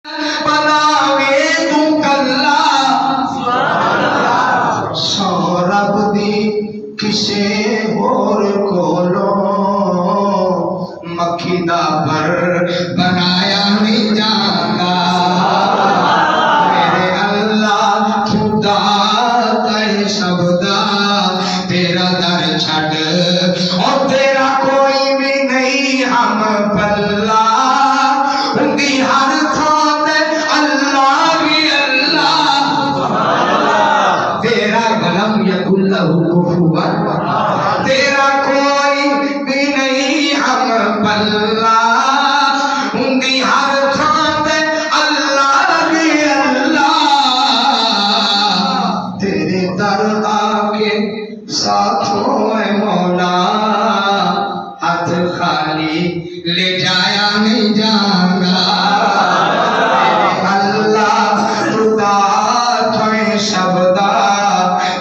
بناوے تو کلا سورب دی کسے اور کولو مکھی دا پر بنایا نہیں جاتا میرے اللہ خدا تے سب دا تیرا در چھڈ اور تیرا کوئی بھی نہیں ہم پلا اندی ہر تھان اللہ بھی اللہ تیرا غلام یقول لہو کفوا تیرا کوئی بھی نہیں ہم پلا اندی ہر تھان اللہ بھی اللہ تیرے در آ کے ساتھوں اے مولا ہاتھ خالی لے جایا نہیں جانا اللہ خدا تھوئے شبدا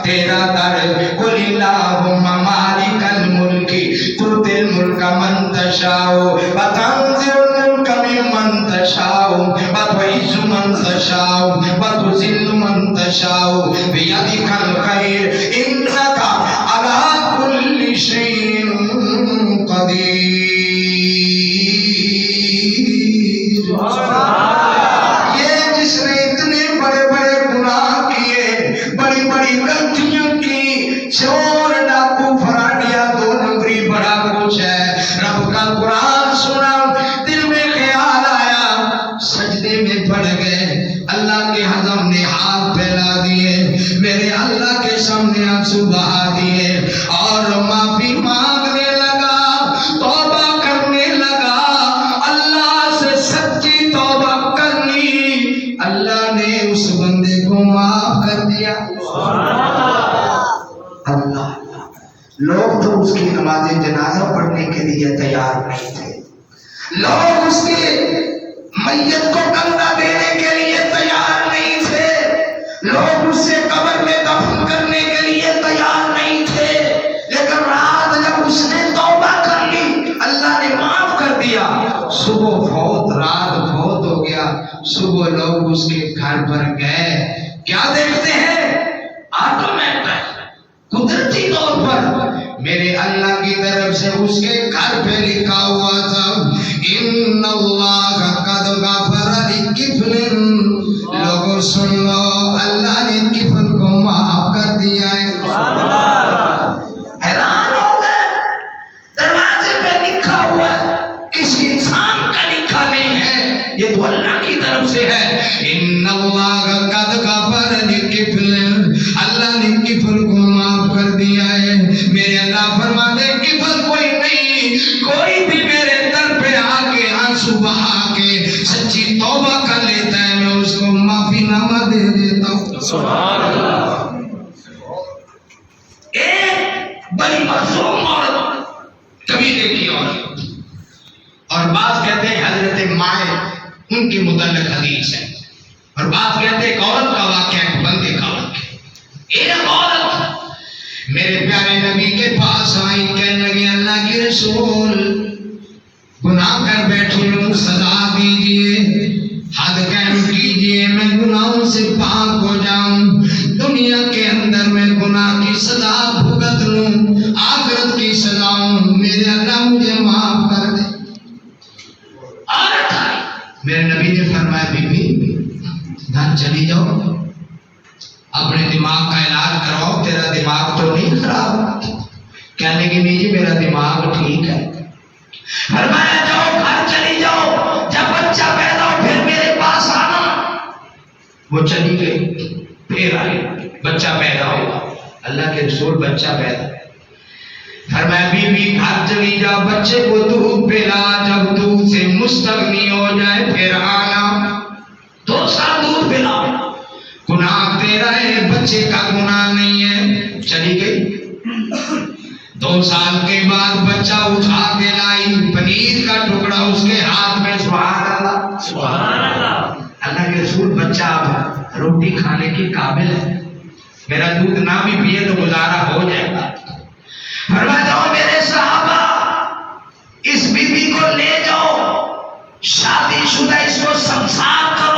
تیرا در قل اللہم مالک الملک تؤتی الملک من تشاء وتنزع الملک ممن تشاء وتعز من تشاء وتذل من تشاء بیدک الخیر انک علی کل شیء قدیر یہ جس نے اتنے بڑے بڑے گناہ کیے بڑی بڑی غلطیاں کی چور ڈاکو فراڈیا دو نمبری بڑا کچھ ہے رب کا قرآن سنا دل میں خیال آیا سجدے میں پڑ گئے اللہ کے حضم نے ہاتھ پھیلا دیے میرے اللہ کے سامنے آنسو بہا دیے اور معافی مانگنے لگا توبہ کرنے لگا اللہ سے سچی توبہ کر لی اللہ نے اس بندے کو معاف کر دیا اللہ لوگ تو اس کی نماز جنازہ پڑھنے کے لیے تیار نہیں تھے لوگ اس کی میت کو کندھا دینے کے لیے تیار نہیں تھے لوگ اس سے قبر میں دفن کرنے کے لیے تیار نہیں تھے لیکن رات جب اس نے توبہ کر لی اللہ نے معاف کر دیا صبح فوت رات فوت ہو گیا صبح لوگ اس کے گھر پر گئے کیا دیکھتے ہیں آٹومیٹک قدرتی طور پر میرے اللہ کی طرف سے اس کے گھر پہ لکھا ہوا تھا ان اللہ قد غفر لکفل لوگوں سن لو اللہ نے کفل کو معاف کر دیا ہے حیران ہو گئے دروازے پہ لکھا ہوا ہے کسی انسان کا لکھا نہیں ہے یہ تو اللہ کی طرف سے ہے ان اللہ قد غفر لکفل اللہ نے کفل کو معاف کر دیا ہے میرے اللہ فرماتے کفل کوئی نہیں کوئی بھی میرے در پہ آ کے آنسو بہا کے سچی توبہ کر لیتا ہے میں اس کو معافی نامہ دے دیتا ہوں سبحان اللہ ایک بڑی معصوم عورت قبیلے کی عورت اور بعض کہتے ہیں حضرت مائے ان کی متعلق حدیث ہے اور بعض کہتے ہیں ایک عورت کا واقعہ ایک بندے کا واقعہ ایک عورت میرے پیارے نبی کے پاس آئی کہنے لگی اللہ کے رسول گناہ کر بیٹھی ہوں سزا دیجئے حد قائم کیجئے میں گناہوں سے پاک ہو جاؤں دنیا کے اندر میں گناہ کی سزا بھگت لوں آخرت کی سزاؤں میرے اللہ مجھے معاف کر دے عورت آئی میرے نبی نے فرمایا بی بی گھر چلی جاؤ اپنے دماغ کا علاج کرواؤ تیرا دماغ تو نہیں خراب کہنے کی نہیں جی میرا دماغ ٹھیک ہے فرمایا جاؤ گھر چلی جاؤ جب بچہ پیدا ہو پھر میرے پاس آنا وہ چلی گئی پھر آئی بچہ پیدا ہوا اللہ کے رسول بچہ پیدا فرمایا بی بی گھر چلی جاؤ بچے کو دودھ پلا جب دودھ سے مستغنی ہو جائے پھر آنا 2 سال دودھ پلاؤ گناہ تیرا ہے بچے کا گناہ نہیں ہے چلی گئی 2 سال کے بعد بچہ اٹھا کے لائی پنیر کا ٹکڑا اس کے ہاتھ میں سبحان اللہ اللہ کے رسول بچہ اب روٹی کھانے کے قابل ہے میرا دودھ نہ بھی پیے تو گزارا ہو جائے گا فرمایا جاؤ میرے صحابہ اس بی بی کو لے جاؤ شادی شدہ اس کو سمسار کرو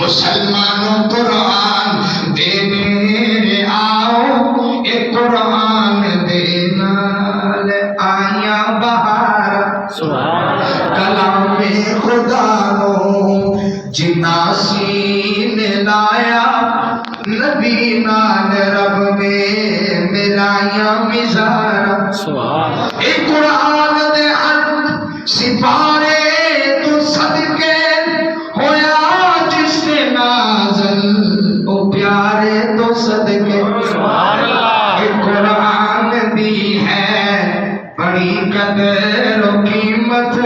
مسلمانوں قرآن دینے آؤ، ایک قرآن دینا آیا بہار کلام خدا نو جنا سینے لایا، نبی نال رب میں ملایا مزارا، ایک قرآن دے حق سپارے تو صدقے ہویا جس سے نازل، او پیارے تو صدقے، ایک قرآن دی ہے بڑی قدر و قیمت،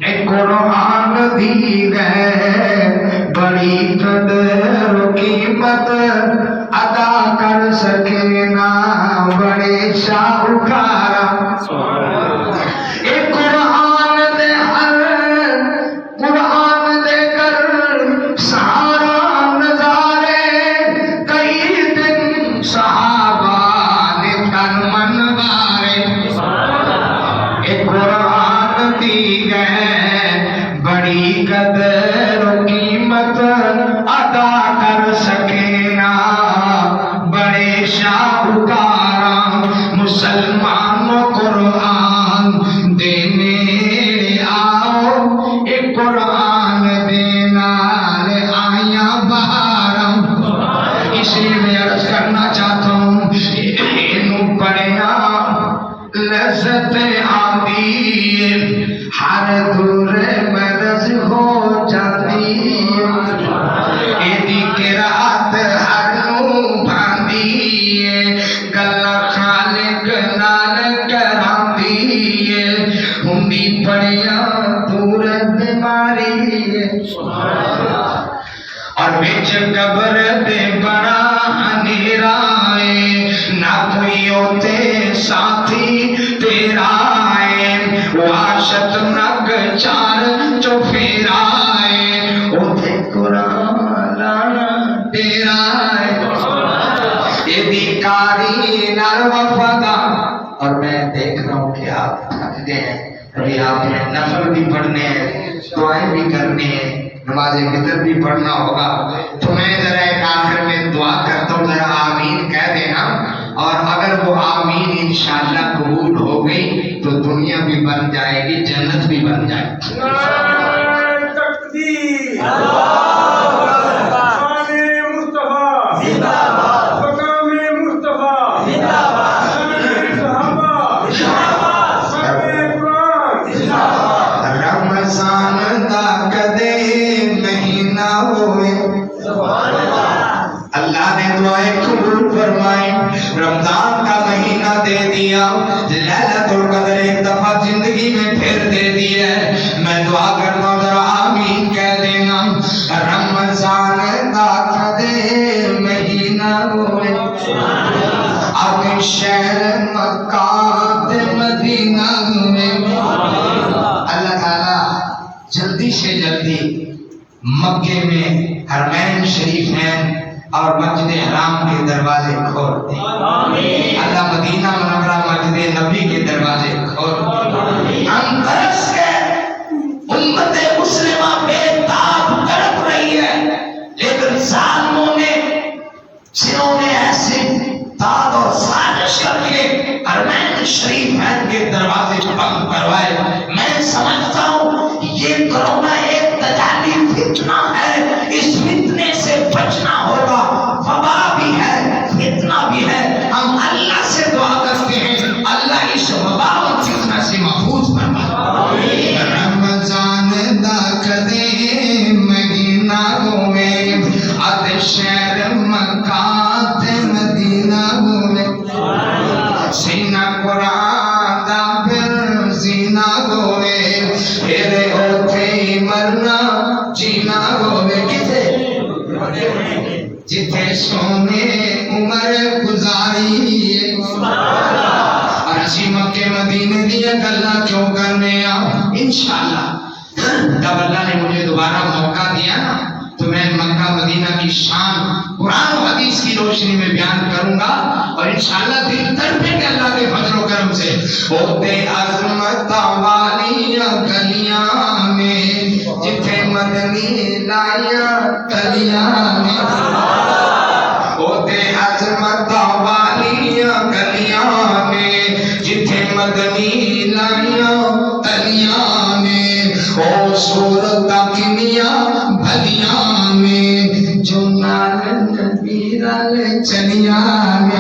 ایک قرآن دی ہے بڑی قدر و قیمت، ادا کر سکے نا بڑے شاہکارا، ایک قرآن دے ہر قرآن دے کر سہارا نظارے، کئی دن صحابہ نے تن من بارے، ایک قرآن دی ہے بڑی قدر و قیمت، ادا کر سکے نا بڑے شاہکارا، مسلمانوں قرآن دینے آؤ، ایک قرآن دینا لے آیا بہارا، اس لیے میں عرض کرنا چاہتا ہوں انہوں پڑھنا لذت آتی، ہر دور مرض ہو جاتی، ایدی قرآت ہر نو بھاندی، گلہ خالق نال کراندی، ہندی پڑھیا دور بیماری، اور بچ قبر دے بڑا اندھیرا ہے، نہ کوئی ہوتے ساتھی تیرا ہے، واشت نک چار جو پھیرا ہے، اوتے قرآن لانا تیرا ہے، یہ دیکاری نال وفادہ، اور میں دیکھ رہا ہوں کہ آپ تھک گئے ہیں، ابھی آپ نے نفل بھی پڑھنے ہیں، دعائیں بھی کرنے ہیں، نماز فطر بھی پڑھنا ہوگا، تو میں ذرا ایک آخر میں دعا کرتا ہوں، ذرا آمین کہہ دینا، اور اگر وہ آمین انشاءاللہ قبول ہو گئی تو دنیا بھی بن جائے گی، جنت بھی بن جائے گی۔ تکبیر، شان مصطفیٰ زندہ باد، مقام مصطفیٰ زندہ باد، صحابہ زندہ باد، صحابہ قرآن زندہ باد۔ رمضان دا کدے مہینہ ہوئے، اللہ نے دعائیں قبول فرمائی، رمضان کا مہینہ دے دیا، لیلۃ القدر ایک دفعہ زندگی میں پھر دے دی ہے، میں دعا کرتا ہوں ذرا آمین کہہ دینا، رمضان دا کدے مہینہ ہوئے، آپ شہر مکہ تے مدینہ میں، اللہ تعالیٰ جلدی سے جلدی مکے میں حرمین شریف ہیں اور مسجد حرام کے دروازے کھول دیں، اللہ مدینہ منورہ مسجد نبی کے دروازے کھول دیں، ہم ترس کے امت مسلمہ بے تاب تڑپ رہی ہے، لیکن ظالموں نے جنہوں نے ایسے داد اور سازش کر کے حرمین شریف کے دروازے بند کروائے، میں سمجھتا ہوں یہ کرونا ایک تجالی فتنہ ہے، اس فتنے سے بچنا ہوگا، وبا بھی ہے فتنہ بھی ہے، ہم اللہ سے دعا کرتے ہیں اللہ اس وبا اور فتنہ سے محفوظ فرمائے۔ رمضان دا کدے مہینہ ہوئے، اد شہر مکہ تے مدینہ ہوئے، سینہ قرآن دا پھر زینہ ہوئے، پھر ہوتے مرنا جینا ہوئے، کتے جتے سونے عمر گزاری، اور اسی مکے مدینے دیا گلہ کیوں کرنے انشاءاللہ جب اللہ نے مجھے دوبارہ موقع دیا نا تو میں مکہ مدینہ کی شان قرآن و حدیث کی روشنی میں بیان کروں گا، اور انشاءاللہ دل تڑپے گا اللہ کے فضل و کرم سے۔ ہوتے عظمت والی گلیاں میں جتھے مدنی لائیاں کلیاں نے اوتے عظمت والیاں گلیاں نے جتھے مدنی لائیاں تلیاں نے او صورتاں کنیاں بھلیاں نے جو نال نبی رل چلیاں نے